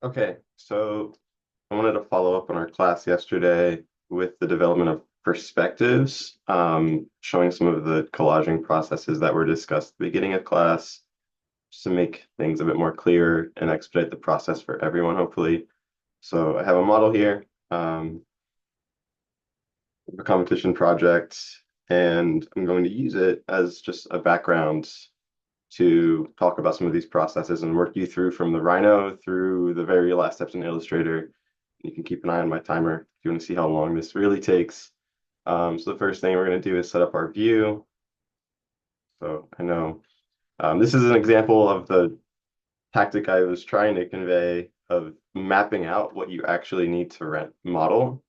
Okay, so I wanted to follow up on our class yesterday with the development of perspectives, showing some of the collaging processes that were discussed at the beginning of class, just to make things a bit more clear and expedite the process for everyone, hopefully. So I have a model here, a competition project, and I'm going to use it as just a background to talk about some of these processes and work you through from the Rhino through the very last steps in Illustrator. You can keep an eye on my timer if you want to see how long this really takes. So the first thing we're going to do is set up our view. So I know this is an example of the tactic I was trying to convey of mapping out what you actually need to model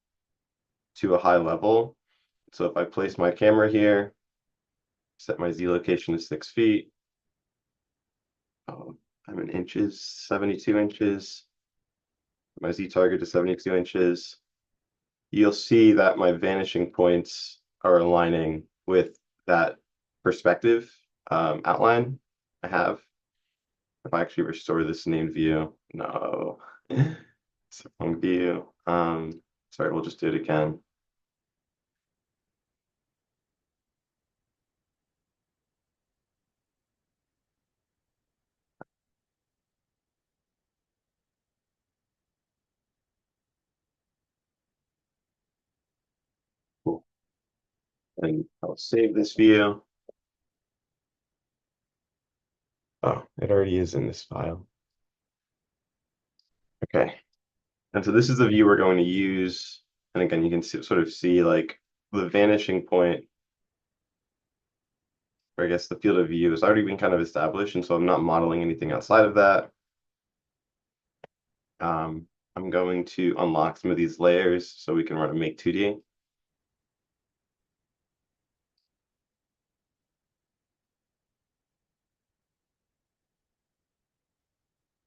to a high level. So if I place my camera here, set my Z location to 6 feet, I'm in inches, 72 inches, my Z target to 72 inches. You'll see that my vanishing points are aligning with that perspective outline I have. If I actually restore this named view, no, it's the wrong view. Sorry, we'll just do it again. Cool. And I'll save this view. Oh, it already is in this file. Okay. And so this is the view we're going to use. And again, you can sort of see like the vanishing point, or I guess the field of view has already been kind of established. And so I'm not modeling anything outside of that. I'm going to unlock some of these layers so we can run a Make 2D.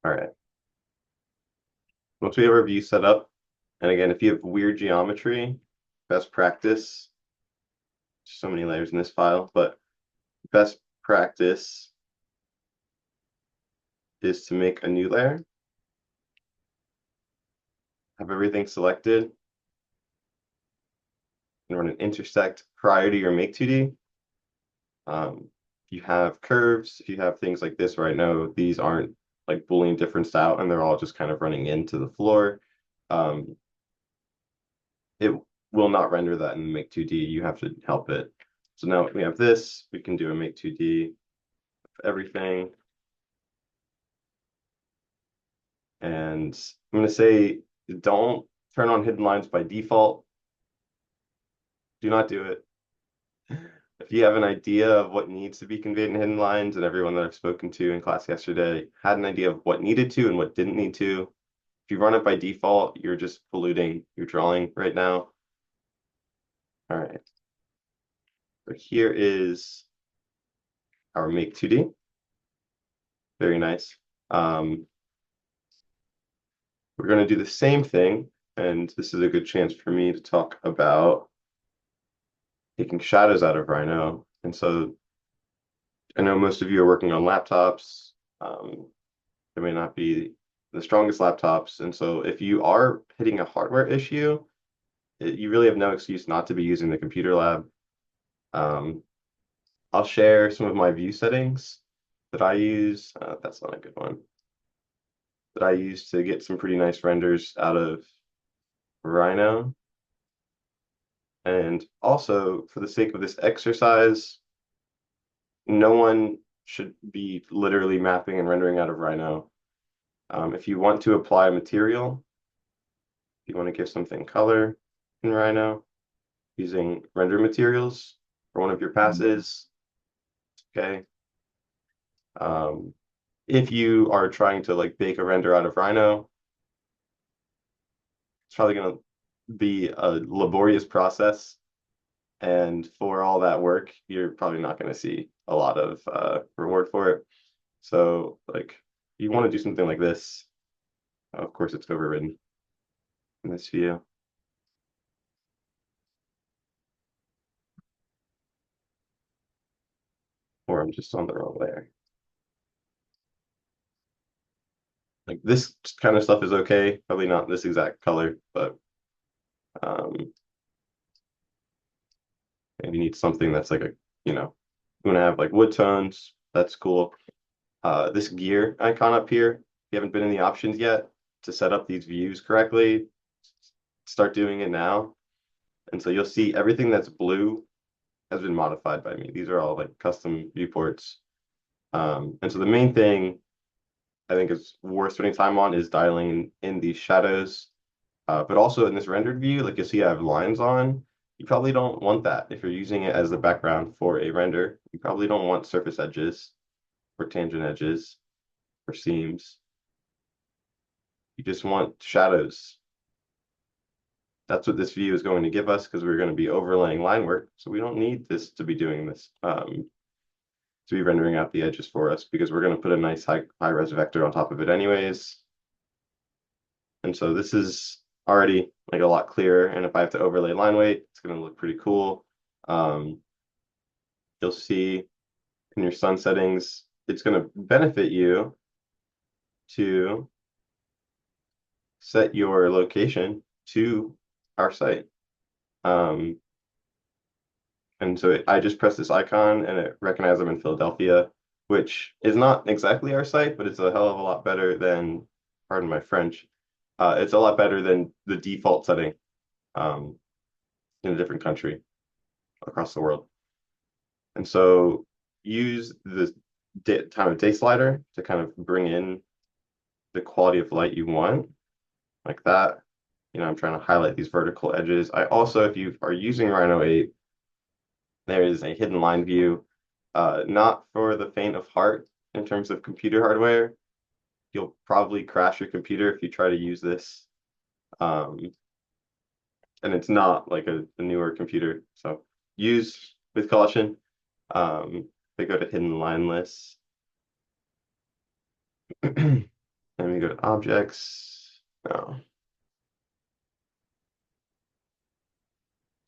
All right. Once we have our view set up, and again, if you have weird geometry, best practice, so many layers in this file, but best practice is to make a new layer, have everything selected, and run an intersect prior to your Make 2D. If you have curves, if you have things like this where I know these aren't like Boolean differenced out and they're all just kind of running into the floor, it will not render that in Make 2D. You have to help it. So now we have this, we can do a Make 2D for everything. And I'm going to say, don't turn on hidden lines by default. Do not do it. If you have an idea of what needs to be conveyed in hidden lines, and everyone that I've spoken to in class yesterday had an idea of what needed to and what didn't need to, if you run it by default, you're just polluting your drawing right now. All right. So here is our Make 2D. Very nice. We're going to do the same thing, and this is a good chance for me to talk about taking shadows out of Rhino. And so I know most of you are working on laptops. They may not be the strongest laptops. And so if you are hitting a hardware issue, you really have no excuse not to be using the computer lab. I'll share some of my view settings that I use. That's not a good one. That I use to get some pretty nice renders out of Rhino. And also, for the sake of this exercise, no one should be literally mapping and rendering out of Rhino. If you want to apply a material, if you want to give something color in Rhino using render materials for one of your passes, okay. If you are trying to like bake a render out of Rhino, it's probably going to be a laborious process. And for all that work, you're probably not going to see a lot of reward for it. So like you want to do something like this. Of course, it's overridden in this view. Or I'm just on the wrong layer. Like this kind of stuff is okay, probably not this exact color, but um, maybe you need something that's like a, you know, you want to have like wood tones. That's cool. This gear icon up here, if you haven't been in the options yet to set up these views correctly, start doing it now. And so you'll see everything that's blue has been modified by me. These are all like custom viewports. And so the main thing I think is worth spending time on is dialing in these shadows. But also in this rendered view, like you'll see I have lines on. You probably don't want that if you're using it as the background for a render. You probably don't want surface edges or tangent edges or seams. You just want shadows. That's what this view is going to give us because we're going to be overlaying line work. So we don't need this to be doing this, to be rendering out the edges for us because we're going to put a nice high res vector on top of it anyways. And so this is already like a lot clearer. And if I have to overlay line weight, it's going to look pretty cool. You'll see in your sun settings, it's going to benefit you to set your location to our site. And so I just press this icon and it recognizes I'm in Philadelphia, which is not exactly our site, but it's a hell of a lot better than, pardon my French, it's a lot better than the default setting um, in a different country across the world. And so use the time of day slider to kind of bring in the quality of light you want, like that. You know, I'm trying to highlight these vertical edges. I also, if you are using Rhino 8, there is a hidden line view, not for the faint of heart in terms of computer hardware. You'll probably crash your computer if you try to use this. And it's not like a newer computer. So use with caution. They go to hidden line lists. And we go to objects. No.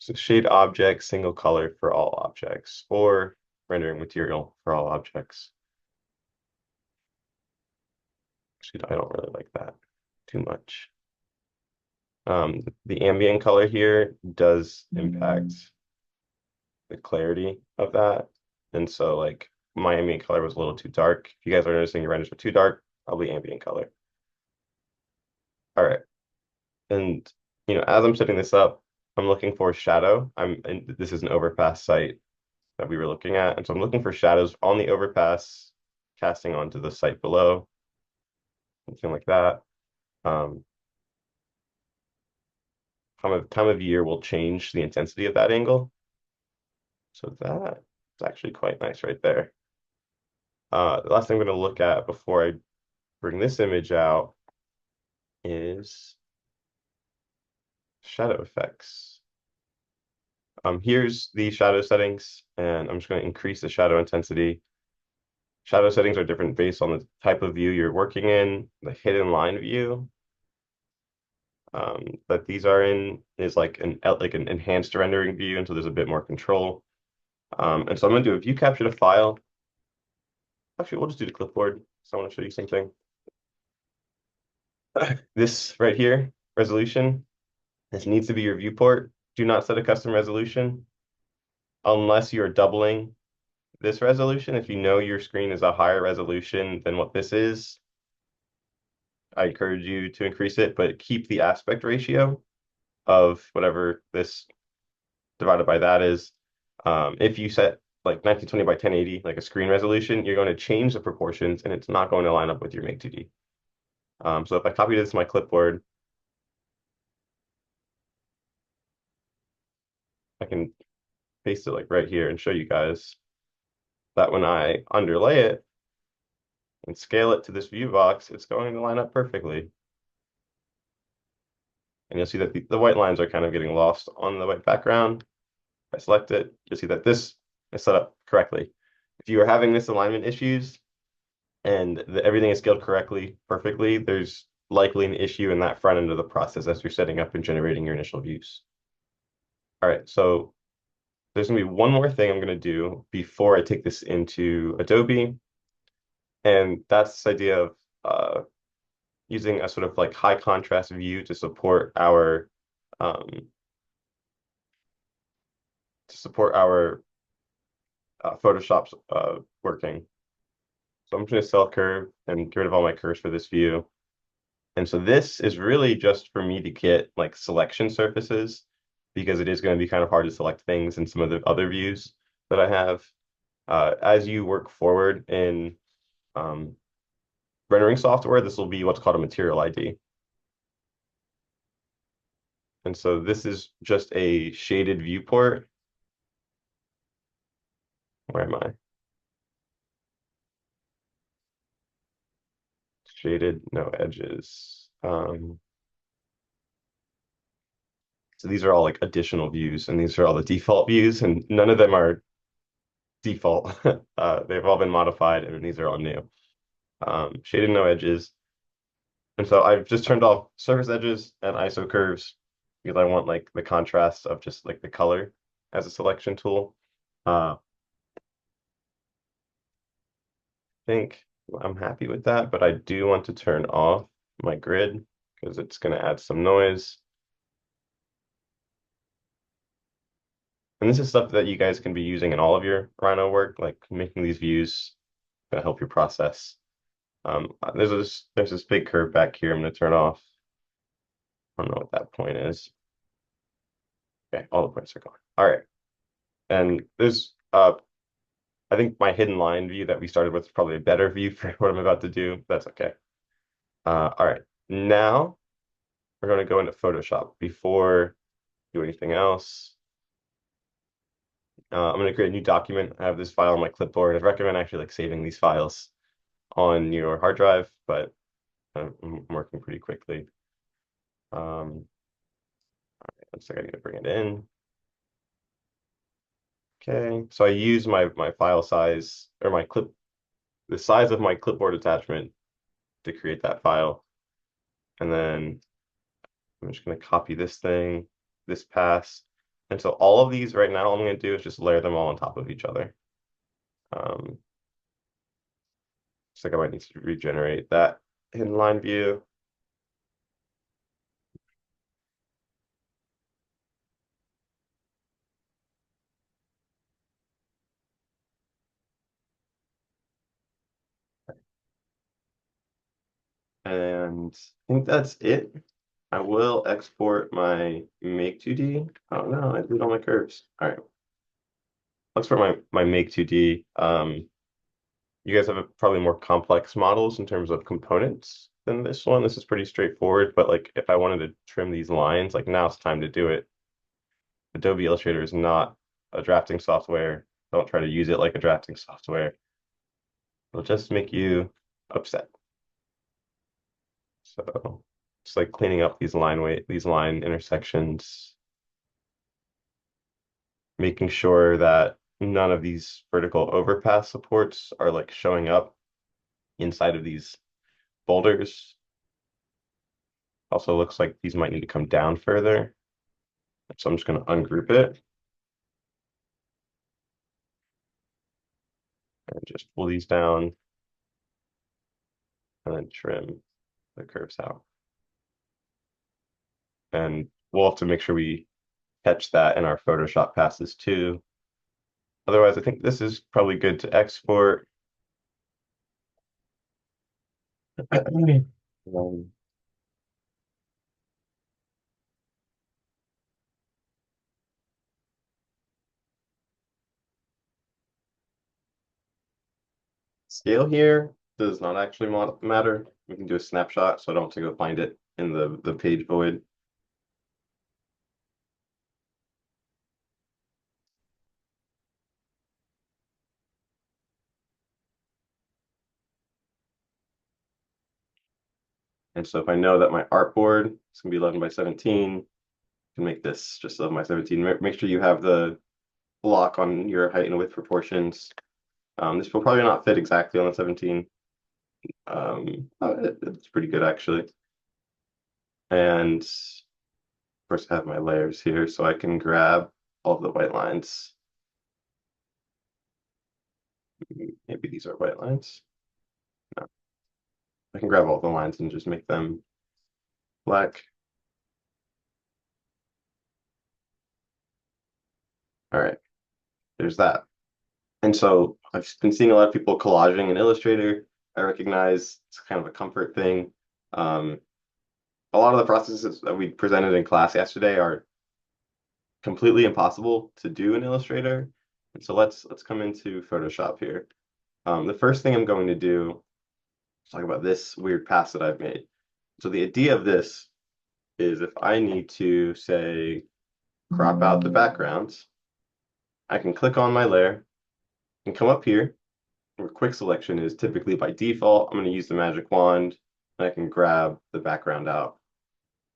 So shade object, single color for all objects, or rendering material for all objects. Actually, I don't really like that too much. The ambient color here does impact the clarity of that. And so like my ambient color was a little too dark. If you guys are noticing your renders were too dark, probably ambient color. All right. And you know, as I'm setting this up, I'm looking for shadow. And this is an overpass site that we were looking at. And so I'm looking for shadows on the overpass casting onto the site below. Something like that. Time of year will change the intensity of that angle. So that's actually quite nice right there. The last thing I'm going to look at before I bring this image out is shadow effects. Here's the shadow settings, and I'm just going to increase the shadow intensity. Shadow settings are different based on the type of view you're working in. The hidden line view that these are in is like an enhanced rendering view, and so there's a bit more control. And so I'm going to do a view capture to file. Actually, we'll just do the clipboard. So I want to show you something. This right here, resolution, this needs to be your viewport. Do not set a custom resolution unless you're doubling this resolution. If you know your screen is a higher resolution than what this is, I encourage you to increase it, but keep the aspect ratio of whatever this divided by that is. If you set like 1920 by 1080, like a screen resolution, you're going to change the proportions and it's not going to line up with your Make 2D. So if I copy this to my clipboard, I can paste it like right here and show you guys that when I underlay it and scale it to this view box, it's going to line up perfectly. And you'll see that the white lines are kind of getting lost on the white background. If I select it, you'll see that this is set up correctly. If you are having misalignment issues and everything is scaled correctly, perfectly, there's likely an issue in that front end of the process as you're setting up and generating your initial views. All right, so there's gonna be one more thing I'm gonna do before I take this into Adobe. And that's this idea of using a sort of like high contrast view to support our um, Photoshop's working. So I'm just going to select curve and get rid of all my curves for this view. And so this is really just for me to get like selection surfaces because it is going to be kind of hard to select things in some of the other views that I have. As you work forward in um, rendering software, this will be what's called a material ID. And so this is just a shaded viewport. Where am I? Shaded, no edges. So these are all like additional views, and these are all the default views, and none of them are default. They've all been modified, and these are all new. Shaded, no edges. And so I've just turned off surface edges and ISO curves because I want like the contrast of just like the color as a selection tool. I think I'm happy with that, but I do want to turn off my grid because it's going to add some noise. And this is stuff that you guys can be using in all of your Rhino work, like making these views to help your process. There's this big curve back here I'm going to turn off. I don't know what that point is. Okay, all the points are gone. All right. And there's I think my hidden line view that we started with is probably a better view for what I'm about to do. That's okay. All right. Now we're going to go into Photoshop before do anything else. I'm going to create a new document. I have this file on my clipboard. I recommend actually like saving these files on your hard drive, but I'm working pretty quickly. Looks like I need to bring it in. Okay, so I use my file size or the size of my clipboard attachment to create that file. And then I'm just going to copy this thing, this pass. And so all of these right now, all I'm going to do is just layer them all on top of each other. Looks like I might need to regenerate that hidden line view. And I think that's it. I will export my Make 2D. Oh no, I did all my curves. All right. Let's export my Make 2D. You guys have probably more complex models in terms of components than this one. This is pretty straightforward, but like if I wanted to trim these lines, like now it's time to do it. Adobe Illustrator is not a drafting software. Don't try to use it like a drafting software. It'll just make you upset. So just like cleaning up these line intersections, making sure that none of these vertical overpass supports are like showing up inside of these boulders. Also looks like these might need to come down further. So I'm just going to ungroup it and just pull these down and then trim the curves out. And we'll have to make sure we catch that in our Photoshop passes too. Otherwise, I think this is probably good to export. Scale here does not actually matter. We can do a snapshot, so I don't have to go find it in the page void. And so if I know that my artboard is going to be 11 by 17, I can make this just 11 by 17. Make sure you have the block on your height and width proportions. This will probably not fit exactly on the 17. It's pretty good actually. And of course I have my layers here so I can grab all of the white lines. Maybe these are white lines. No. I can grab all the lines and just make them black. All right, there's that. And so I've been seeing a lot of people collaging in Illustrator. I recognize it's kind of a comfort thing. Um, a lot of the processes that we presented in class yesterday are completely impossible to do in Illustrator. And so let's come into Photoshop here. The first thing I'm going to do is talk about this weird pass that I've made. So the idea of this is if I need to, say, crop out the backgrounds, I can click on my layer and come up here where quick selection is typically by default. I'm going to use the magic wand and I can grab the background out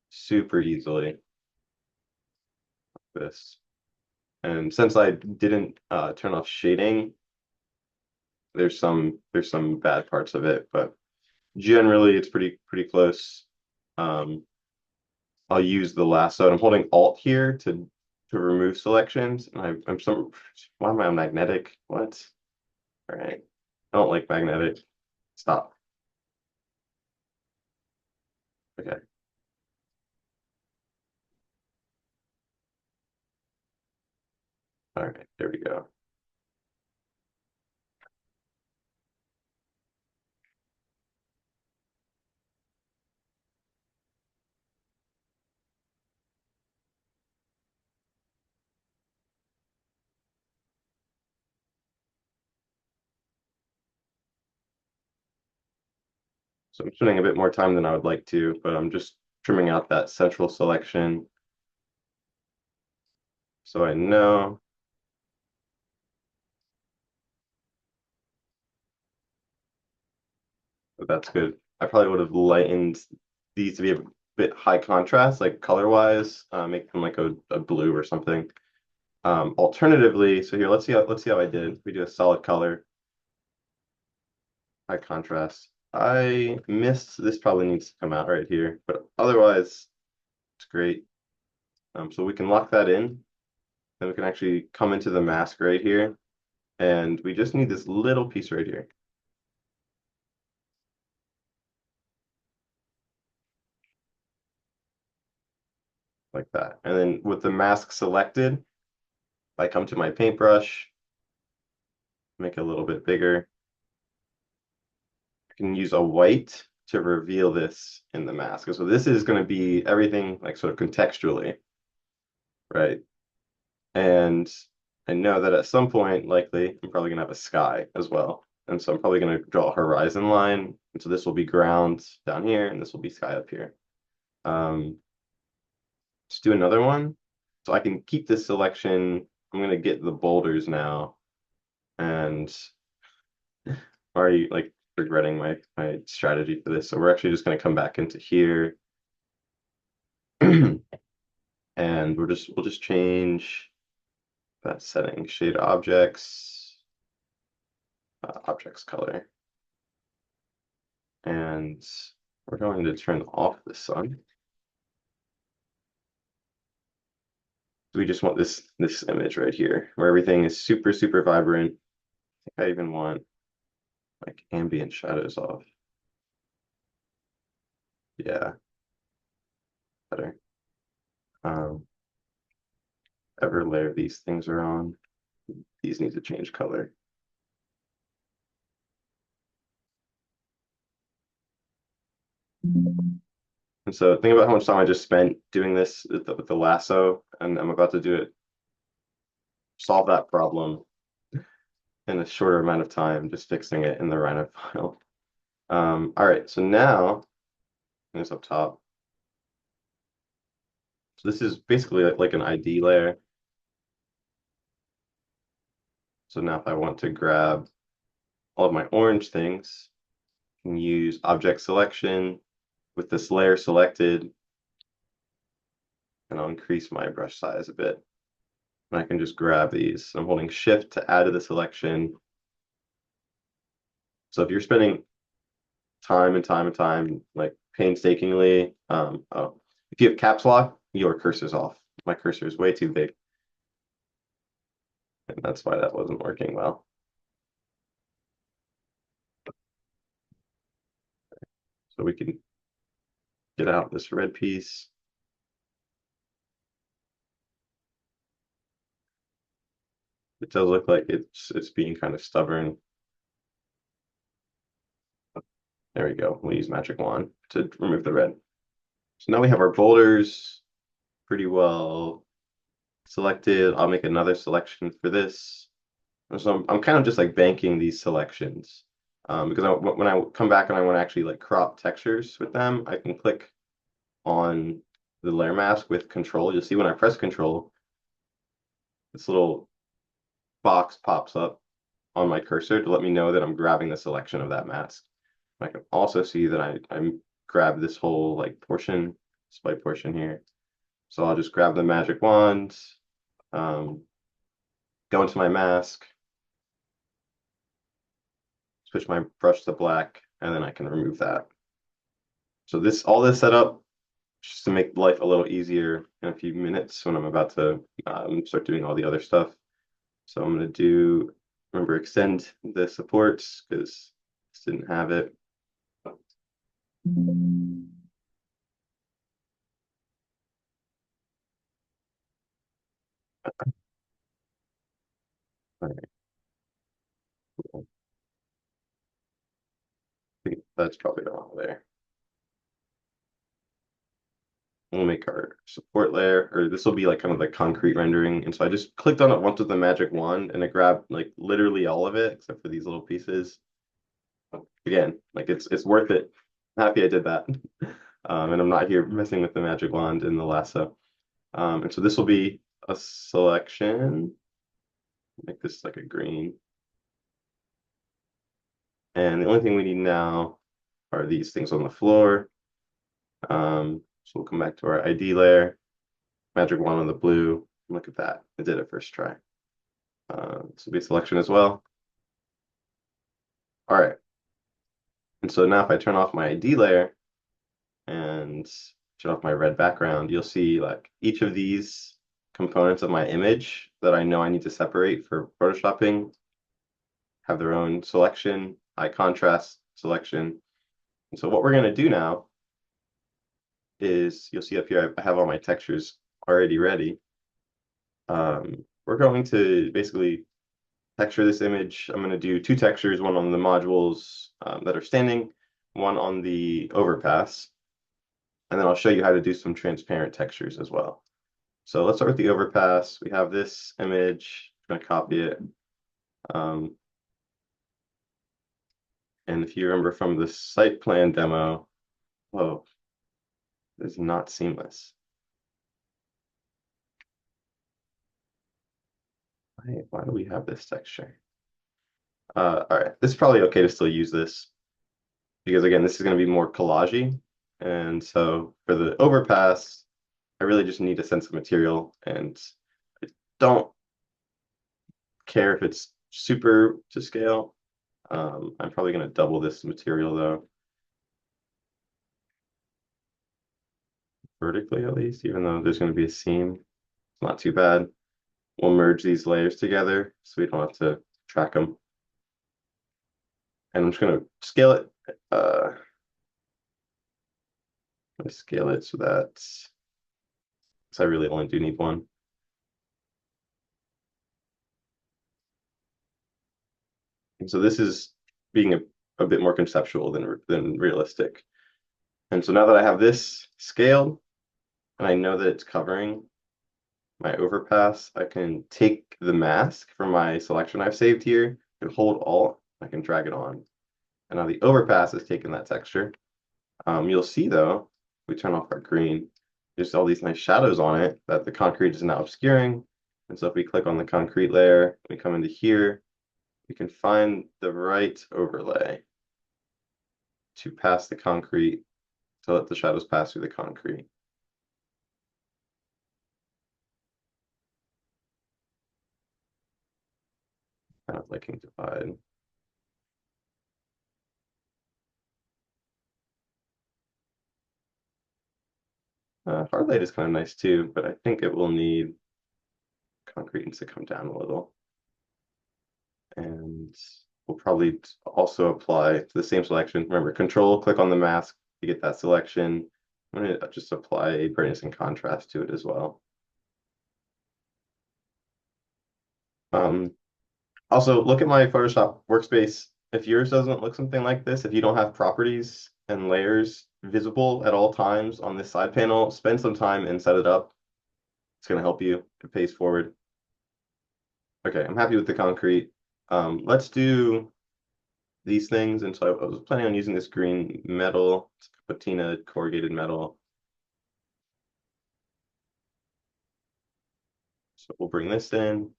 super easily like this. And since I didn't turn off shading, there's some bad parts of it, but generally it's pretty close. Um, I'll use the lasso. And I'm holding Alt here to remove selections. And I'm some why am I on magnetic? What? All right. I don't like magnetic. Stop. Okay. All right. There we go. So I'm spending a bit more time than I would like to, but I'm just trimming out that central selection so I know that that's good. I probably would have lightened these to be a bit high contrast, like color-wise, make them like a blue or something. Alternatively, so here, let's see how I did. We do a solid color, high contrast. I missed this probably needs to come out right here, but otherwise it's great. So we can lock that in, then we can actually come into the mask right here, and we just need this little piece right here, like that. And then with the mask selected, if I come to my paintbrush, make it a little bit bigger, I can use a white to reveal this in the mask. So this is going to be everything like sort of contextually, right? And I know that at some point, likely, I'm probably gonna have a sky as well. And so I'm probably gonna draw a horizon line. And so this will be ground down here, and this will be sky up here. Um, let's do another one. So I can keep this selection. I'm gonna get the boulders now, and already like regretting my strategy for this. So we're actually just gonna come back into here, and we'll just change that setting, shade objects, objects color. And we're going to turn off the sun. We just want this image right here where everything is super vibrant. I think I even want like ambient shadows off. Yeah, better. Um, ever layer these things are on. These need to change color. And so think about how much time I just spent doing this with the lasso, and I'm about to do it, solve that problem in a shorter amount of time, just fixing it in the Rhino file. All right, so now, this up top. So this is basically like an ID layer. So now if I want to grab all of my orange things, I can use object selection with this layer selected, and I'll increase my brush size a bit. And I can just grab these. I'm holding shift to add to the selection. So if you're spending time and time and time, like painstakingly, oh, if you have caps lock, your cursor's off. My cursor is way too big. And that's why that wasn't working well. So we can get out this red piece. It does look like it's being kind of stubborn. There we go. We'll use Magic Wand to remove the red. So now we have our boulders pretty well selected. I'll make another selection for this. So I'm kind of just like banking these selections because when I come back and I want to actually like crop textures with them, I can click on the layer mask with control. You'll see when I press control, this little box pops up on my cursor to let me know that I'm grabbing the selection of that mask. I can also see that I grab this whole like portion, display portion here. So I'll just grab the magic wand, go into my mask, switch my brush to black, and then I can remove that. So all this setup just to make life a little easier in a few minutes when I'm about to start doing all the other stuff. So I'm going to remember, extend the supports because this didn't have it. All right, cool. I think that's probably all there. We'll make our support layer, or this will be like kind of like concrete rendering. And so I just clicked on it once with the magic wand and it grabbed like literally all of it except for these little pieces. Again, like it's worth it. I'm happy I did that. And I'm not here messing with the magic wand in the lasso. And so this will be a selection. Make this like a green. And the only thing we need now are these things on the floor. So we'll come back to our ID layer, magic wand on the blue. Look at that, I did it first try. This will be a selection as well. All right. And so now if I turn off my ID layer and turn off my red background, you'll see like each of these components of my image that I know I need to separate for photoshopping have their own selection, high contrast selection. And so what we're going to do now is you'll see up here I have all my textures already ready. We're going to basically texture this image. I'm going to do two textures, one on the modules that are standing, one on the overpass. And then I'll show you how to do some transparent textures as well. So let's start with the overpass. We have this image. I'm going to copy it. And if you remember from the site plan demo, oh, it's not seamless. Why do we have this texture? All right, this is probably okay to still use this because again, this is going to be more collagey. And so for the overpass, I really just need a sense of material and I don't care if it's super to scale. I'm probably going to double this material though. Vertically at least, even though there's going to be a seam. It's not too bad. We'll merge these layers together so we don't have to track them. And I'm just going to scale it. Scale it so that I really only do need one. And so this is being a bit more conceptual than realistic. And so now that I have this scaled and I know that it's covering my overpass, I can take the mask from my selection I've saved here and hold Alt. I can drag it on. And now the overpass has taken that texture. You'll see though, we turn off our green, there's all these nice shadows on it that the concrete is now obscuring. And so if we click on the concrete layer, we come into here, we can find the right overlay to pass the concrete, to let the shadows pass through the concrete. Kind of liking divide. Hard light is kind of nice too, but I think it will need concrete needs to come down a little. And we'll probably also apply to the same selection. Remember, control, click on the mask, to get that selection. I'm going to just apply brightness and contrast to it as well. Also, look at my Photoshop workspace. If yours doesn't look something like this, if you don't have properties and layers visible at all times on this side panel, spend some time and set it up. It's going to help you to pace forward. Okay, I'm happy with the concrete. Let's do these things. And so I was planning on using this green metal, it's patina corrugated metal. So we'll bring this in.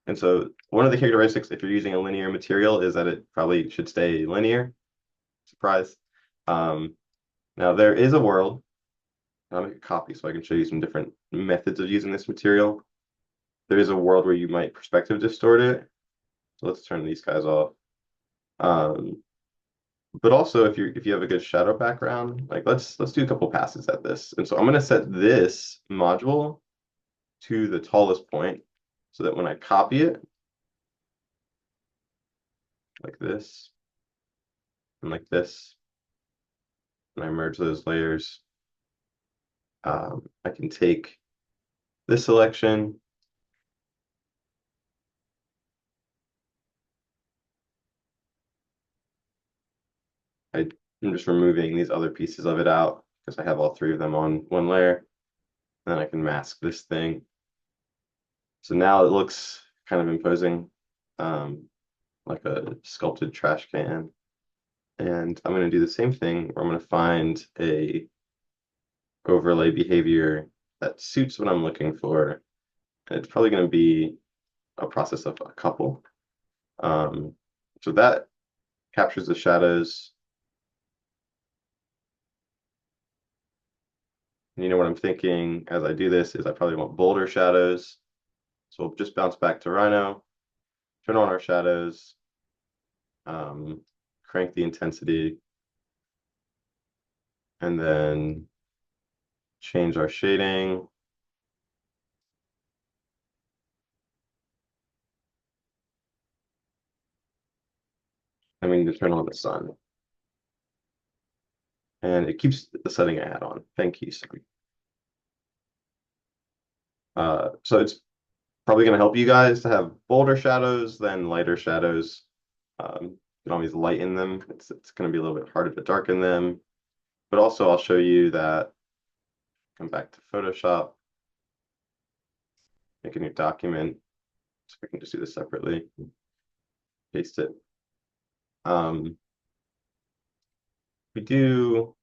And so one of the characteristics, if you're using a linear material, is that it probably should stay linear. Surprise. Now there is a world. I'll make a copy so I can show you some different methods of using this material. There is a world where you might perspective distort it. So let's turn these guys off. But also if you have a good shadow background, like let's do a couple passes at this. And so I'm gonna set this module to the tallest point so that when I copy it, like this, and like this, and I merge those layers, I can take this selection, I'm just removing these other pieces of it out because I have all three of them on one layer. And then I can mask this thing. So now it looks kind of imposing, like a sculpted trash can. And I'm going to do the same thing where I'm going to find a overlay behavior that suits what I'm looking for. And it's probably going to be a process of a couple. So that captures the shadows. And you know what I'm thinking as I do this is I probably want bolder shadows. So we'll just bounce back to Rhino, turn on our shadows, crank the intensity, and then change our shading. And we need to turn on the sun. And it keeps the setting I had on. Thank you, Siri. So it's probably going to help you guys to have bolder shadows than lighter shadows. You can always lighten them. It's going to be a little bit harder to darken them. But also I'll show you that, come back to Photoshop, make a new document. So we can just do this separately, paste it. We do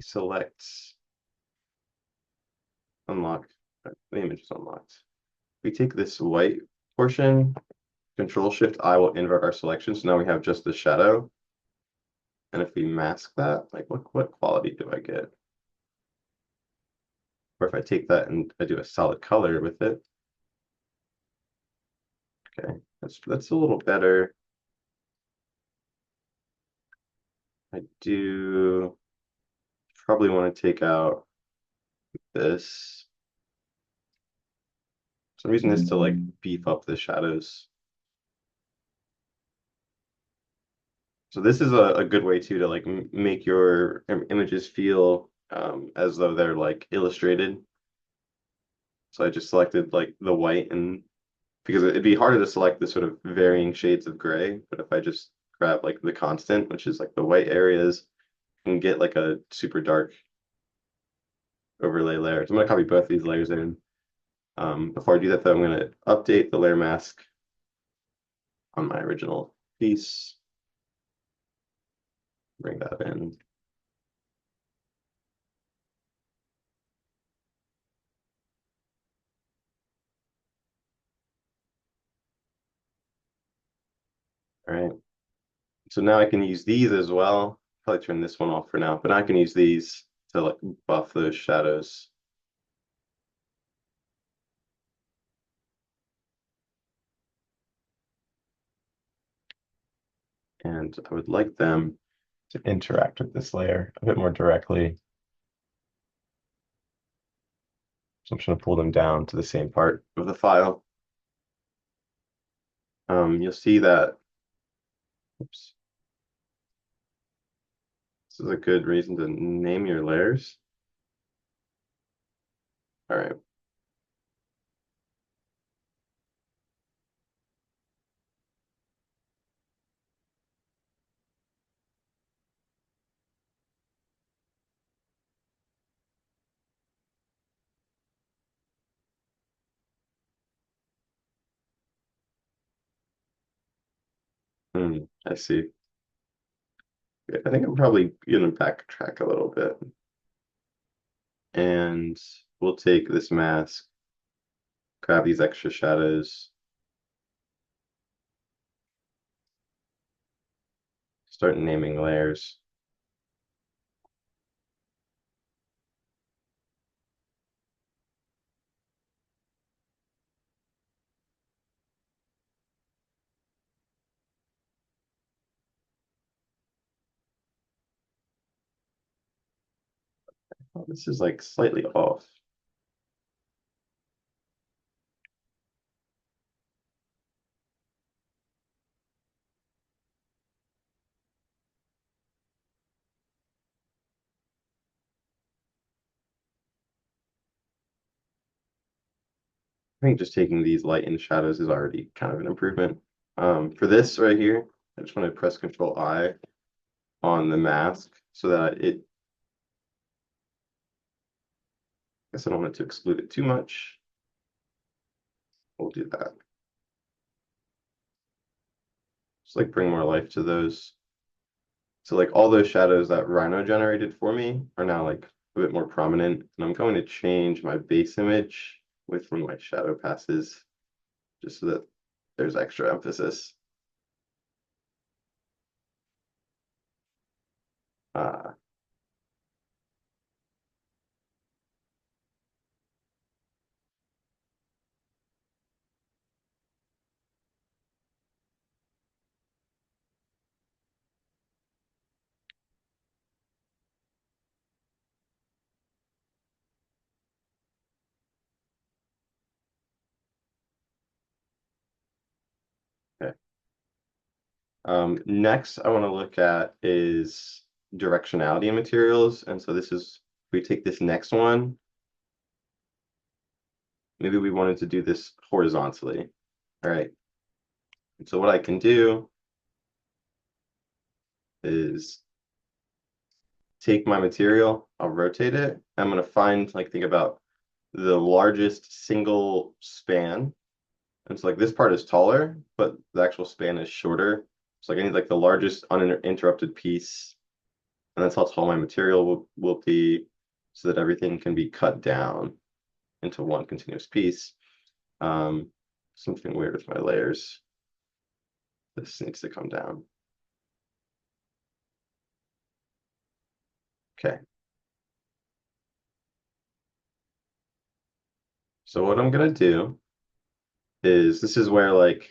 select unlock, the image is unlocked. We take this white portion, Control Shift I will invert our selection. So now we have just the shadow. And if we mask that, like what quality do I get? Or if I take that and I do a solid color with it. Okay, that's a little better. I do probably want to take out this. So I'm using this to like beef up the shadows. So this is a good way too to like make your images feel as though they're like illustrated. So I just selected like the white, and because it'd be harder to select the sort of varying shades of gray, but if I just grab like the constant, which is like the white areas, and get like a super dark overlay layer. So I'm gonna copy both these layers in. Before I do that though, I'm gonna update the layer mask on my original piece. Bring that in. All right. So now I can use these as well. Probably turn this one off for now, but I can use these to like buff those shadows. And I would like them to interact with this layer a bit more directly. So I'm just going to pull them down to the same part of the file. You'll see that Oops. This is a good reason to name your layers. All right. I see. Yeah, I think I'm probably gonna backtrack a little bit. And we'll take this mask, grab these extra shadows, start naming layers. Oh, this is like slightly off. I think just taking these light and shadows is already kind of an improvement. For this right here, I just want to press Control I on the mask so that it, I guess I don't want it to exclude it too much. We'll do that. Just like bring more life to those. So like all those shadows that Rhino generated for me are now like a bit more prominent. And I'm going to change my base image with one of my shadow passes just so that there's extra emphasis. Uh, okay. Next, I want to look at is directionality in materials. And so this is, if we take this next one, maybe we wanted to do this horizontally. All right. And so what I can do is take my material, I'll rotate it. I'm going to find, like, think about the largest single span. And so like this part is taller, but the actual span is shorter. So like I need like the largest uninterrupted piece. And that's how tall my material will be so that everything can be cut down into one continuous piece. Something weird with my layers. This needs to come down. Okay. So what I'm gonna do is this is where like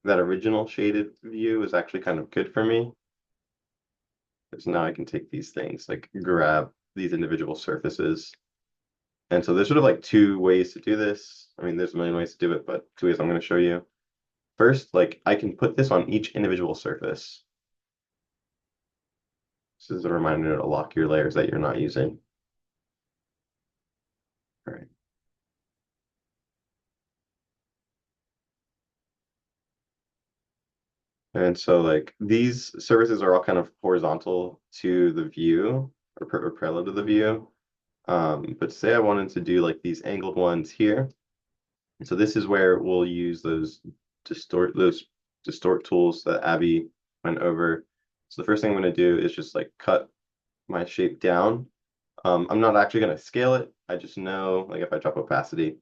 that original shaded view is actually kind of good for me. Because now I can take these things, like grab these individual surfaces. And so there's sort of like two ways to do this. I mean, there's a million ways to do it, but two ways I'm going to show you. First, like I can put this on each individual surface. This is a reminder to lock your layers that you're not using. All right. And so like these surfaces are all kind of horizontal to the view or parallel to the view. But say I wanted to do like these angled ones here. So this is where we'll use those distort tools that Abby went over. So the first thing I'm going to do is just like cut my shape down. I'm not actually going to scale it. I just know like if I drop opacity,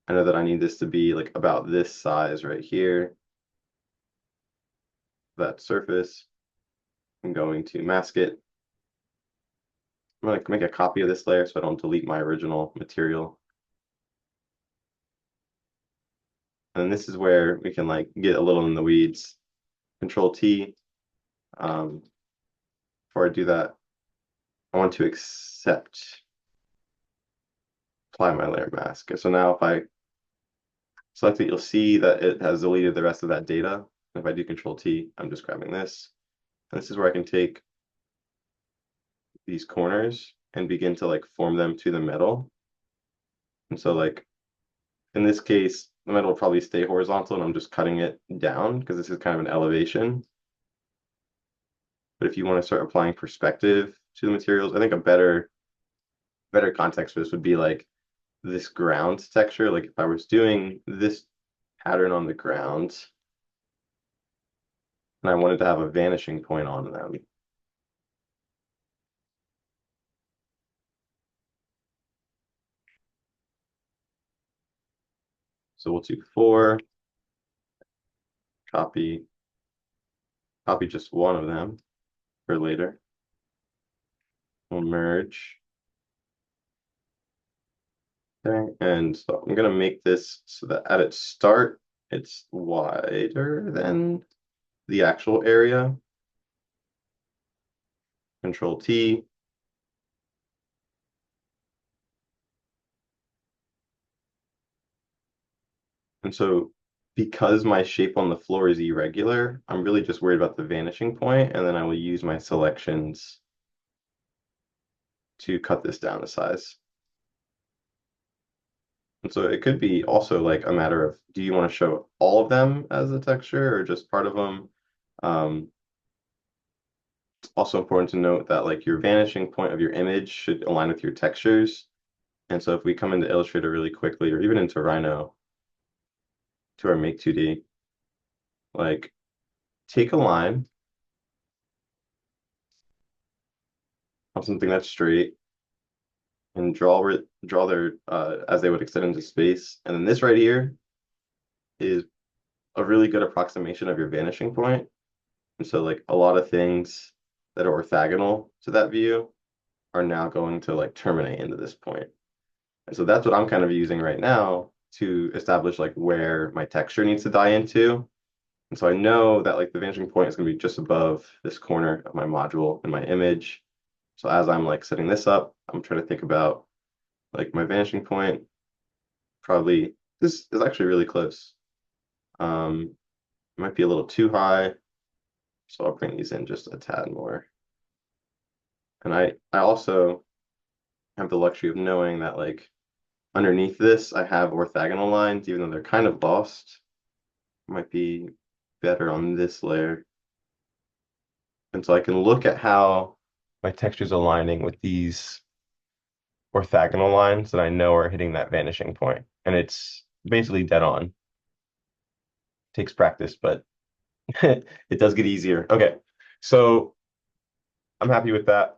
I know that I need this to be like about this size right here. That surface. I'm going to mask it. I'm going to make a copy of this layer so I don't delete my original material. And this is where we can like get a little in the weeds. Control T. Before I do that, I want to apply my layer mask. So now if I select it, you'll see that it has deleted the rest of that data. If I do Control T, I'm just grabbing this. And this is where I can take these corners and begin to like form them to the metal. And so like in this case, the metal will probably stay horizontal and I'm just cutting it down because this is kind of an elevation. But if you want to start applying perspective to the materials, I think a better context for this would be like this ground texture. Like if I was doing this pattern on the ground and I wanted to have a vanishing point on them. So we'll do 4, copy just one of them for later. We'll merge. Okay, and so I'm gonna make this so that at its start, it's wider than the actual area. Control T. And so because my shape on the floor is irregular, I'm really just worried about the vanishing point, and then I will use my selections to cut this down to size. And so it could be also like a matter of, do you want to show all of them as a texture or just part of them? It's also important to note that like your vanishing point of your image should align with your textures. And so if we come into Illustrator really quickly, or even into Rhino, to our Make 2D, like take a line on something that's straight and draw their as they would extend into space. And then this right here is a really good approximation of your vanishing point. And so like a lot of things that are orthogonal to that view are now going to like terminate into this point. And so that's what I'm kind of using right now to establish like where my texture needs to die into. And so I know that like the vanishing point is going to be just above this corner of my module in my image. So as I'm like setting this up, I'm trying to think about like my vanishing point. Probably this is actually really close. It might be a little too high. So I'll bring these in just a tad more. And I also have the luxury of knowing that like underneath this, I have orthogonal lines, even though they're kind of lost. Might be better on this layer. And so I can look at how my texture is aligning with these orthogonal lines that I know are hitting that vanishing point. And it's basically dead on. Takes practice, but it does get easier. Okay, so I'm happy with that.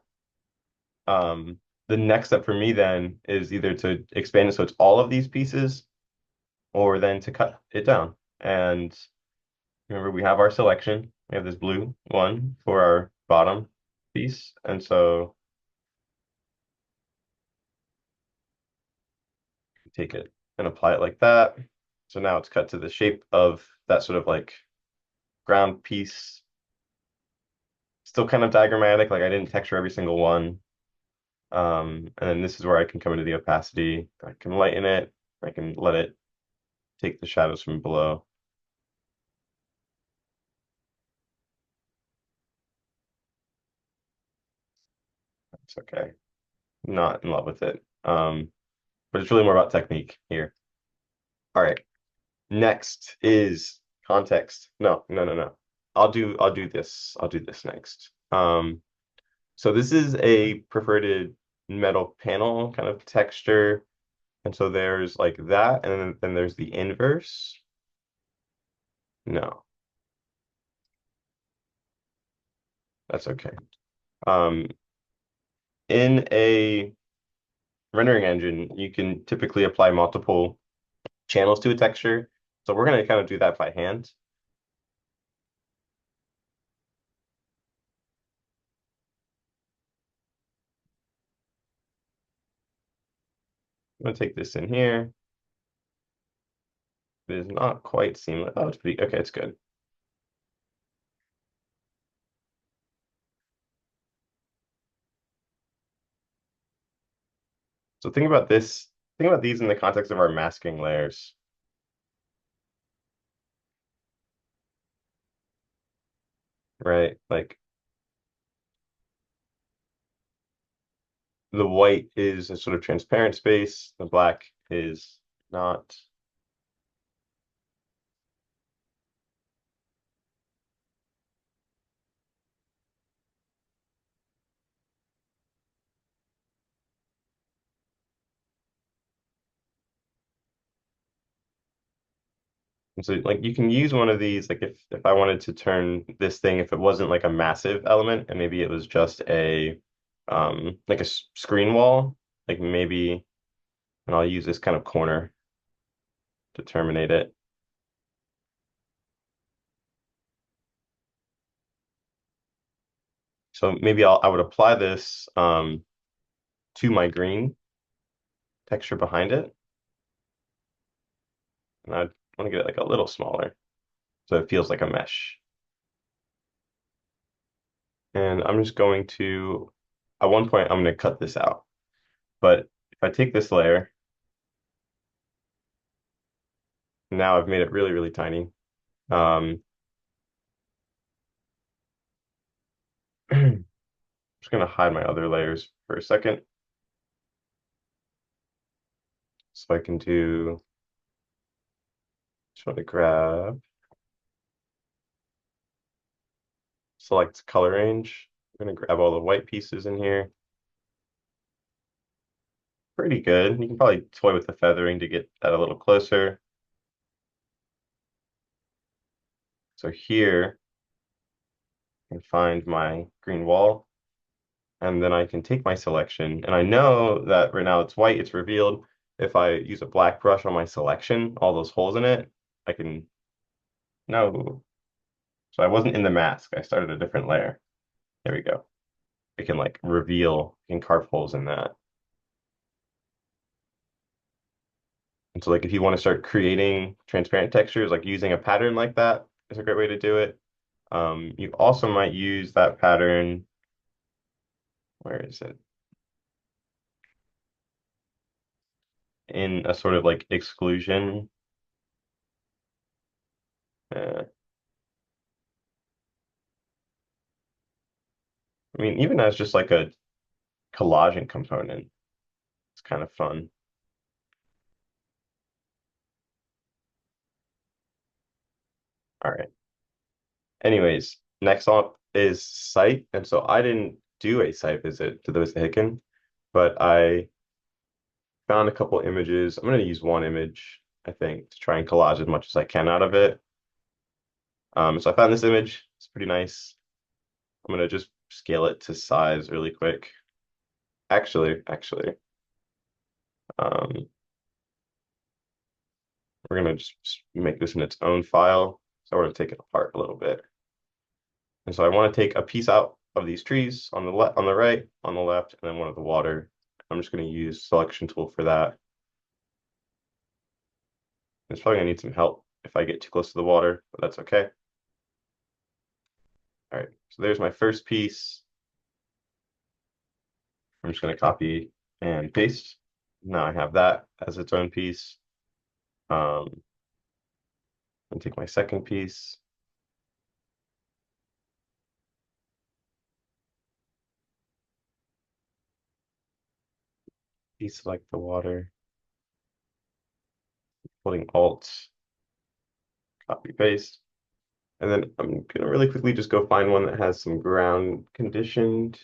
The next step for me then is either to expand it so it's all of these pieces, or then to cut it down. And remember, we have our selection. We have this blue one for our bottom piece. And so take it and apply it like that. So now it's cut to the shape of that sort of like ground piece. Still kind of diagrammatic, like I didn't texture every single one. And then this is where I can come into the opacity. I can lighten it. I can let it take the shadows from below. It's okay. Not in love with it. But it's really more about technique here. All right. Next is context. No, no, no, no. I'll do this. I'll do this next. So this is a perforated metal panel kind of texture. And so there's like that, and then there's the inverse. No, that's okay. Um, in a rendering engine, you can typically apply multiple channels to a texture. So we're going to kind of do that by hand. I'm going to take this in here. It is not quite seamless. Oh, it's pretty, okay, it's good. So think about this, think about these in the context of our masking layers. Right? Like the white is a sort of transparent space, the black is not. And so like you can use one of these, like if I wanted to turn this thing, if it wasn't like a massive element and maybe it was just a like a screen wall, like maybe, and I'll use this kind of corner to terminate it. So maybe I would apply this to my green texture behind it. And I want to get it like a little smaller so it feels like a mesh. And I'm just going to, at one point, I'm going to cut this out. But if I take this layer, now I've made it really, really tiny. I'm just going to hide my other layers for a second. So I can do, just want to grab, select color range. I'm going to grab all the white pieces in here. Pretty good. You can probably toy with the feathering to get that a little closer. So here, I can find my green wall, and then I can take my selection. And I know that right now it's white, it's revealed. If I use a black brush on my selection, all those holes in it, I can, no. So I wasn't in the mask. I started a different layer. There we go. I can like reveal, I can carve holes in that. And so like if you want to start creating transparent textures, like using a pattern like that is a great way to do it. You also might use that pattern. Where is it? In a sort of like exclusion. Uh, I mean, even as just like a collaging component, it's kind of fun. All right. Anyways, next up is site. And so I didn't do a site visit to the Wissahickon, but I found a couple images. I'm going to use one image, I think, to try and collage as much as I can out of it. So I found this image. It's pretty nice. I'm going to just scale it to size really quick. Actually, um, we're going to just make this in its own file. So we're going to take it apart a little bit. And so I want to take a piece out of these trees on the left, on the right, on the left, and then one of the water. I'm just going to use selection tool for that. It's probably going to need some help if I get too close to the water, but that's okay. All right, so there's my first piece. I'm just going to copy and paste. Now I have that as its own piece. And take my second piece. Deselect the water, holding Alt, copy paste. And then I'm gonna really quickly just go find one that has some ground conditioned.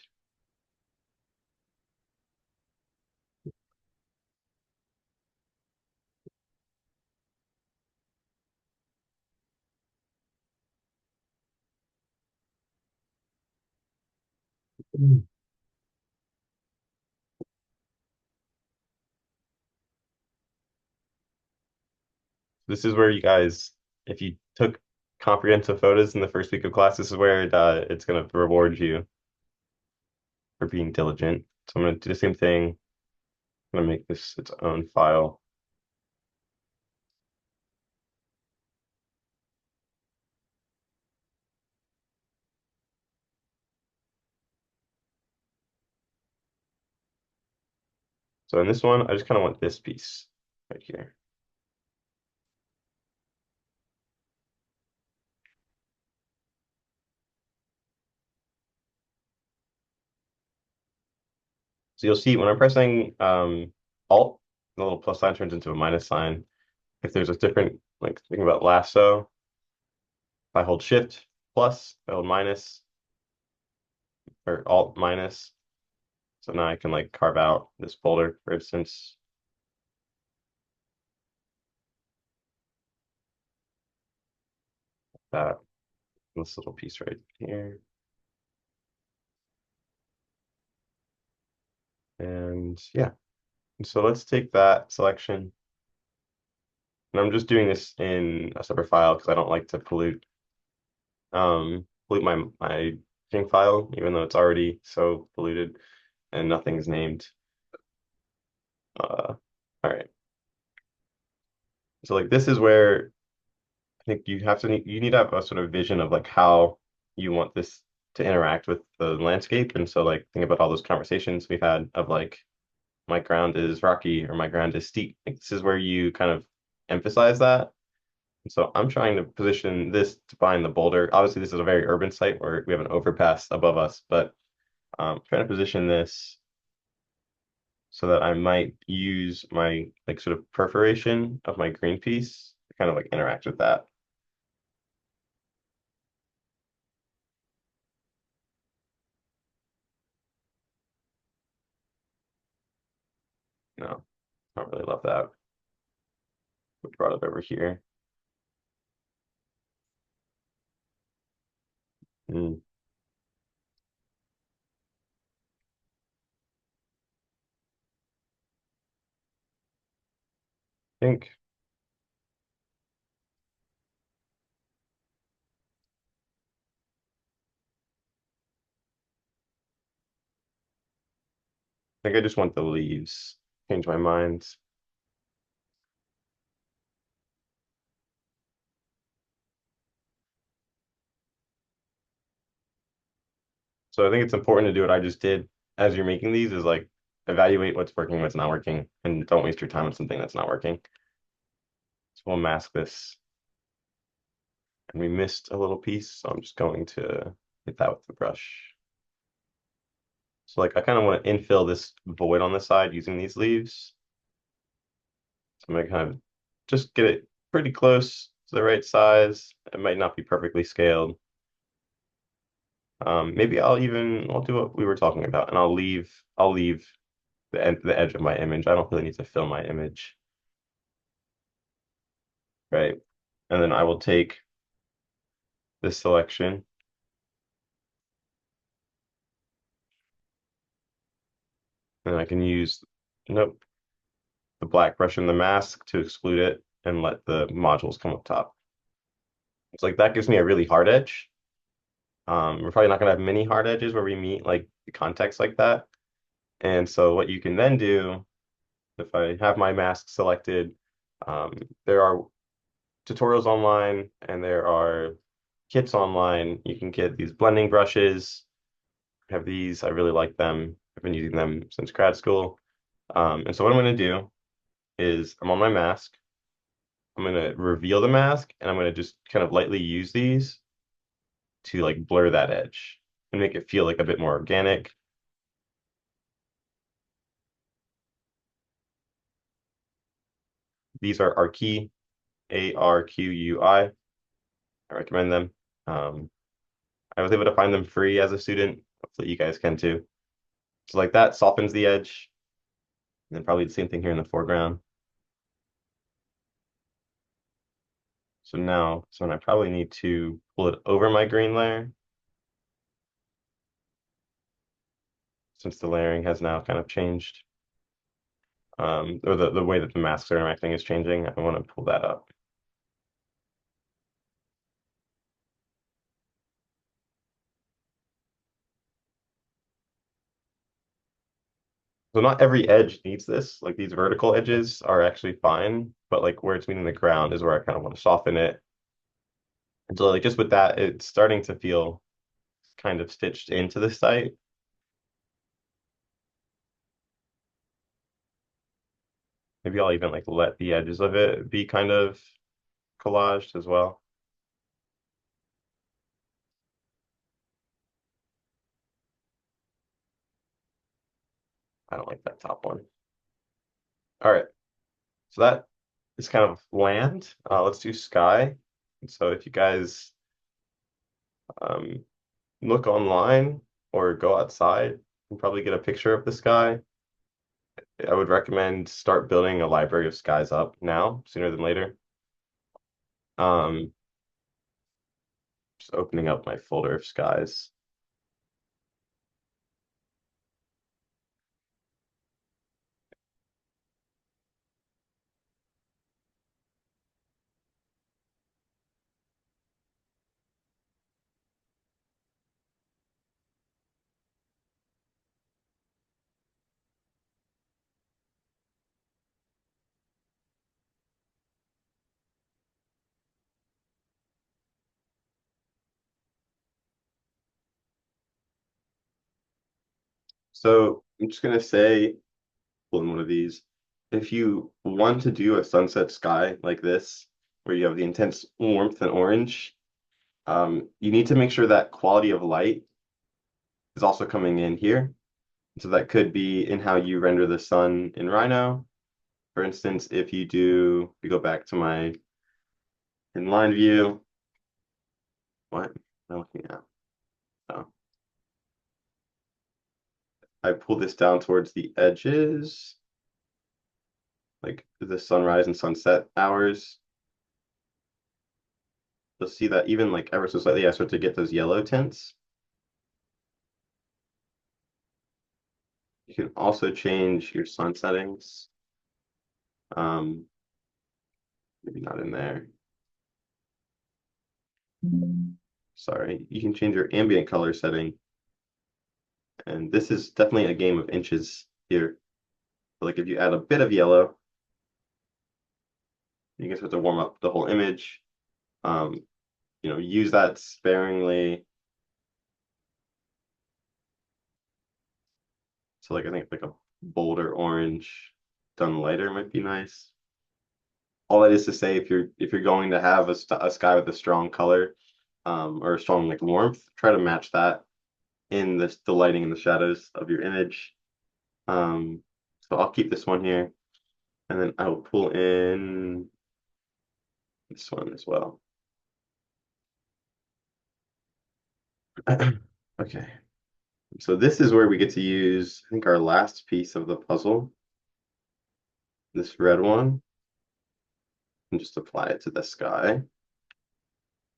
This is where you guys, if you took comprehensive photos in the first week of class, this is where it's going to reward you for being diligent. So I'm going to do the same thing. I'm going to make this its own file. So in this one, I just kind of want this piece right here. So you'll see when I'm pressing Alt, the little plus sign turns into a minus sign. If there's a different, like think about lasso, if I hold Shift plus, I hold minus or Alt minus. So now I can like carve out this folder, for instance. That this little piece right here. And yeah, so let's take that selection. And I'm just doing this in a separate file because I don't like to pollute my thing file, even though it's already so polluted and nothing's named. All right. So like this is where I think you need to have a sort of vision of like how you want this to interact with the landscape. And so like think about all those conversations we've had of like my ground is rocky or my ground is steep. Like, this is where you kind of emphasize that. And so I'm trying to position this to find the boulder. Obviously, this is a very urban site where we have an overpass above us, but trying to position this so that I might use my like sort of perforation of my green piece to kind of like interact with that. No, I don't really love that. We brought it over here. Mm, I think I just want the leaves. Change my mind. So I think it's important to do what I just did as you're making these is like evaluate what's working, what's not working, and don't waste your time on something that's not working. So we'll mask this. And we missed a little piece, so I'm just going to hit that with the brush. So like I kind of want to infill this void on the side using these leaves. So I'm gonna kind of just get it pretty close to the right size. It might not be perfectly scaled. Maybe I'll do what we were talking about, and I'll leave the edge of my image. I don't really need to fill my image, right? And then I will take this selection, and I can use, nope, the black brush and the mask to exclude it and let the modules come up top. It's like that gives me a really hard edge. We're probably not gonna have many hard edges where we meet like the context like that. And so what you can then do, if I have my mask selected, um, there are tutorials online and there are kits online. You can get these blending brushes. I have these, I really like them. I've been using them since grad school. And so what I'm gonna do is I'm on my mask. I'm gonna reveal the mask and I'm gonna just kind of lightly use these to like blur that edge and make it feel like a bit more organic. These are Arqui, ARQUI. I recommend them. Um, I was able to find them free as a student. Hopefully you guys can too. So like that softens the edge. And then probably the same thing here in the foreground. So now I probably need to pull it over my green layer since the layering has now kind of changed. Or the way that the masks are interacting is changing. I want to pull that up. So not every edge needs this. Like these vertical edges are actually fine, but like where it's meeting the ground is where I kind of want to soften it. And so like just with that, it's starting to feel kind of stitched into the site. Maybe I'll even like let the edges of it be kind of collaged as well. I don't like that top one. All right, so that is kind of land. Let's do sky. So if you guys um, look online or go outside and probably get a picture of the sky, I would recommend start building a library of skies up now, sooner than later. Um, just opening up my folder of skies. So I'm just gonna say, pull in one of these. If you want to do a sunset sky like this, where you have the intense warmth and orange, you need to make sure that quality of light is also coming in here. So that could be in how you render the sun in Rhino. For instance, if you go back to my inline view, what am I looking at? Oh, I pull this down towards the edges, like the sunrise and sunset hours. You'll see that even like ever so slightly, I start to get those yellow tints. You can also change your sun settings. Um, maybe not in there. Sorry. You can change your ambient color setting. And this is definitely a game of inches here. Like if you add a bit of yellow, you can start to warm up the whole image. Um, use that sparingly. So like I think like a bolder orange done lighter might be nice. All that is to say, if you're going to have a sky with a strong color, or a strong like warmth, try to match that in the lighting and the shadows of your image. So I'll keep this one here, and then I will pull in this one as well. Okay, so this is where we get to use, I think, our last piece of the puzzle, this red one, and just apply it to the sky.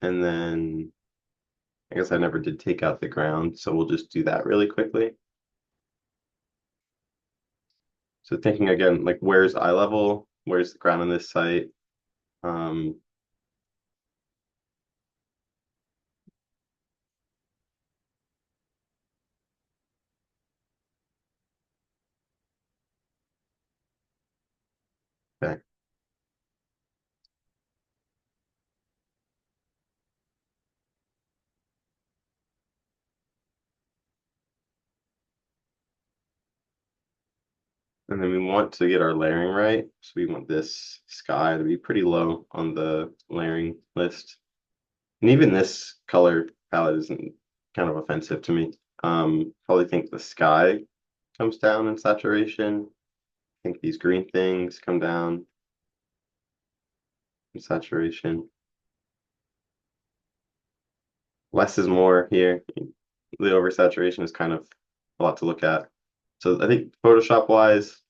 And then I guess I never did take out the ground, so we'll just do that really quickly. So thinking again, like where's eye level? Where's the ground on this site? Um, okay. And then we want to get our layering right. So we want this sky to be pretty low on the layering list. And even this color palette isn't kind of offensive to me. Probably think the sky comes down in saturation. I think these green things come down in saturation. Less is more here. The oversaturation is kind of a lot to look at. So I think Photoshop wise,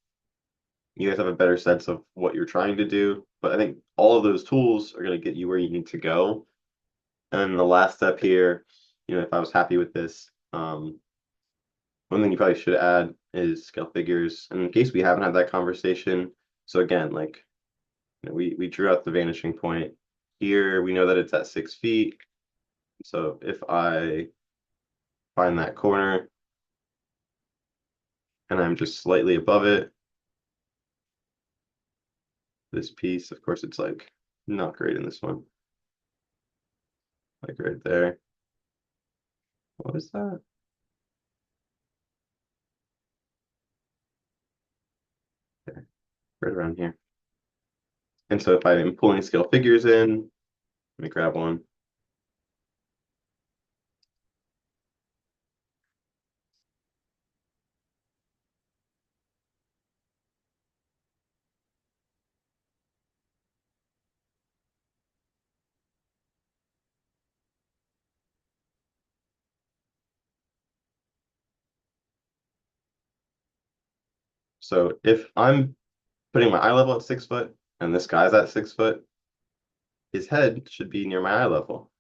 you guys have a better sense of what you're trying to do. But I think all of those tools are going to get you where you need to go. And then the last step here, if I was happy with this, one thing you probably should add is scale figures. And in case we haven't had that conversation, so again, like we drew out the vanishing point. Here we know that it's at 6 feet. So if I find that corner and I'm just slightly above it, this piece, of course, it's like not great in this one. Like right there. What is that? Okay, right around here. And so if I'm pulling scale figures in, let me grab one. So if I'm putting my eye level at 6 foot and this guy's at 6 foot, his head should be near my eye level.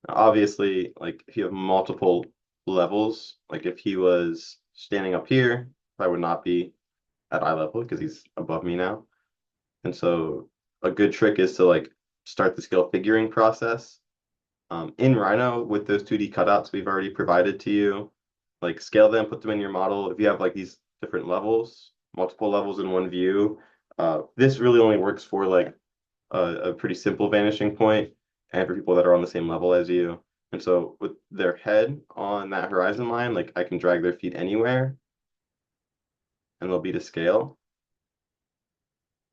Now, obviously, like if you have multiple levels, like if he was standing up here, I would not be at eye level because he's above me now. And so a good trick is to like start the scale figuring process. In Rhino with those 2D cutouts we've already provided to you, like scale them, put them in your model. If you have like these different levels, multiple levels in one view, this really only works for like a pretty simple vanishing point and for people that are on the same level as you. And so with their head on that horizon line, like I can drag their feet anywhere and they'll be to scale.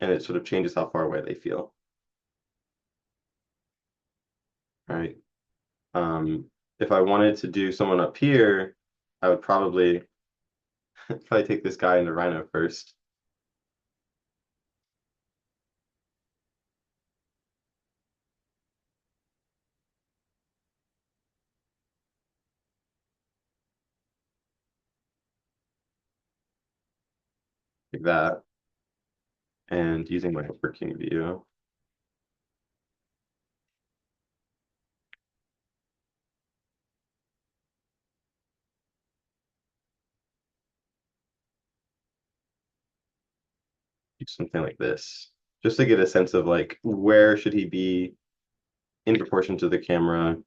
And it sort of changes how far away they feel. Right. If I wanted to do someone up here, I would probably take this guy into Rhino first. Like that. And using my working view. Do something like this. Just to get a sense of like where should he be in proportion to the camera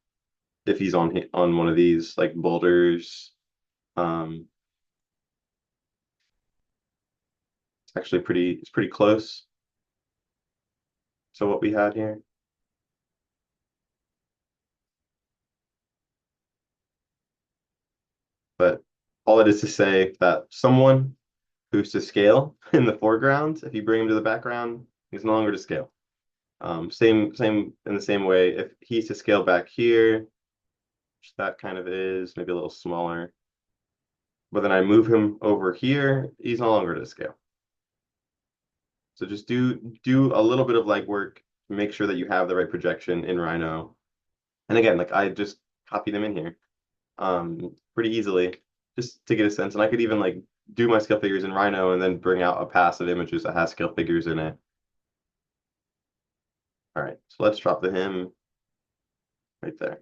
if he's on one of these like boulders. Um, it's pretty close to what we had here. But all it is to say that someone who's to scale in the foreground, if you bring him to the background, he's no longer to scale. Same in the same way, if he's to scale back here, which that kind of is, maybe a little smaller. But then I move him over here, he's no longer to scale. So just do a little bit of legwork, make sure that you have the right projection in Rhino. And again, like I just copy them in here pretty easily just to get a sense. And I could even like do my scale figures in Rhino and then bring out a pass of images that has scale figures in it. All right, so let's drop the him right there.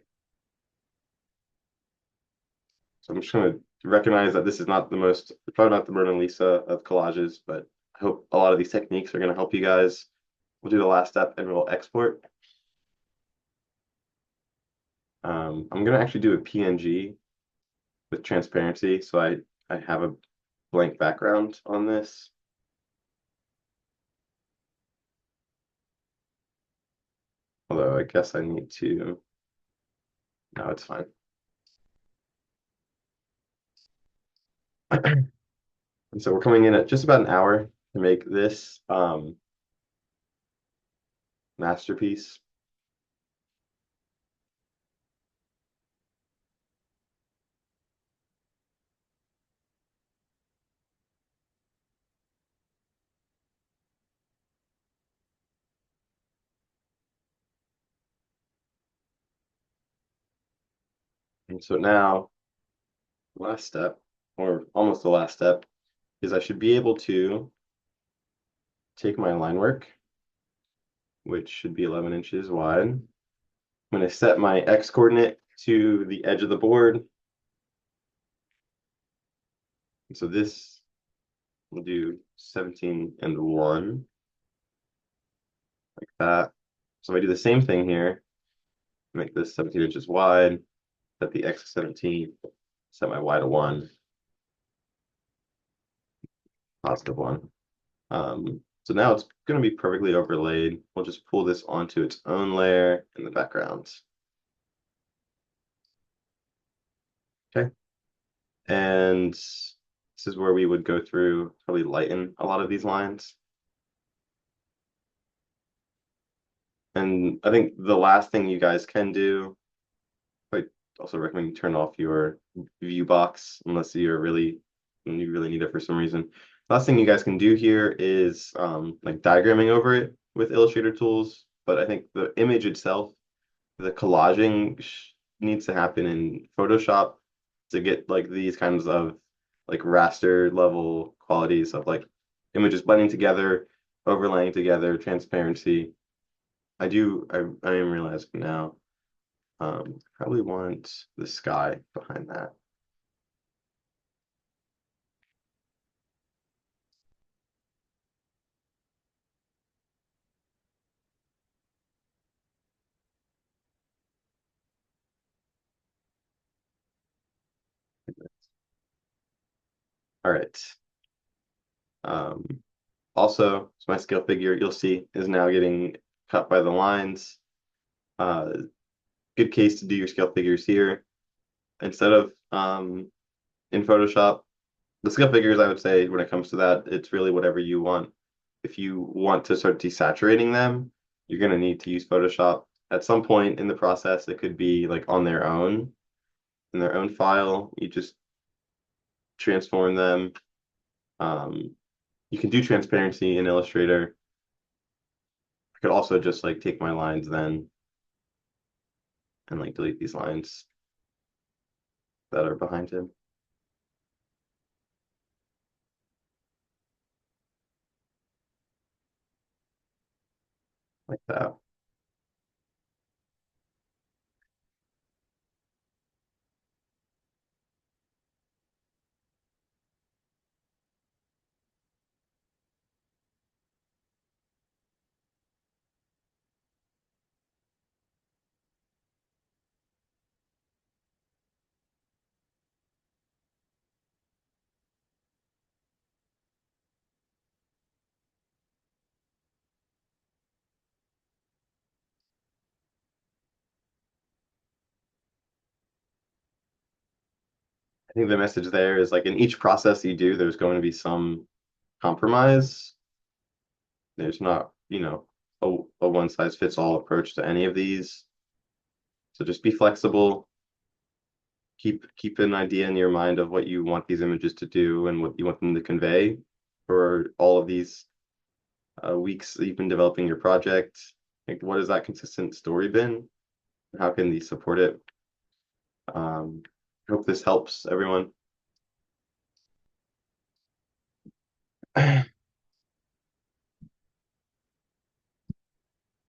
So I'm just going to recognize that this is not probably not the Mona Lisa of collages, but I hope a lot of these techniques are going to help you guys. We'll do the last step and we'll export. I'm going to actually do a PNG with transparency, so I have a blank background on this. Although I guess I need to, no, it's fine. And so we're coming in at just about an hour to make this masterpiece. And so now, last step, or almost the last step, is I should be able to take my line work, which should be 11 inches wide. I'm going to set my X coordinate to the edge of the board. And so this will do 17 and 1, like that. So if I do the same thing here, make this 17 inches wide, set the X to 17, set my Y to 1, positive 1. So now it's going to be perfectly overlaid. We'll just pull this onto its own layer in the background. Okay. And this is where we would go through, probably lighten a lot of these lines. And I think the last thing you guys can do, I also recommend you turn off your view box unless you really need it for some reason. Last thing you guys can do here is like diagramming over it with Illustrator tools. But I think the image itself, the collaging needs to happen in Photoshop to get like these kinds of like raster level qualities of like images blending together, overlaying together, transparency. I am realizing now, probably want the sky behind that. All right. Um, Also, so my scale figure you'll see is now getting cut by the lines. Uh, Good case to do your scale figures here instead of in Photoshop. The scale figures, I would say, when it comes to that, it's really whatever you want. If you want to start desaturating them, you're going to need to use Photoshop. At some point in the process, it could be like on their own, in their own file. You just transform them. Um, you can do transparency in Illustrator. I could also just like take my lines then and like delete these lines that are behind him like that. I think the message there is like in each process you do, there's going to be some compromise. There's not, a one size fits all approach to any of these. So just be flexible. Keep an idea in your mind of what you want these images to do and what you want them to convey for all of these weeks that you've been developing your project. Like, what has that consistent story been? How can these support it? I hope this helps everyone.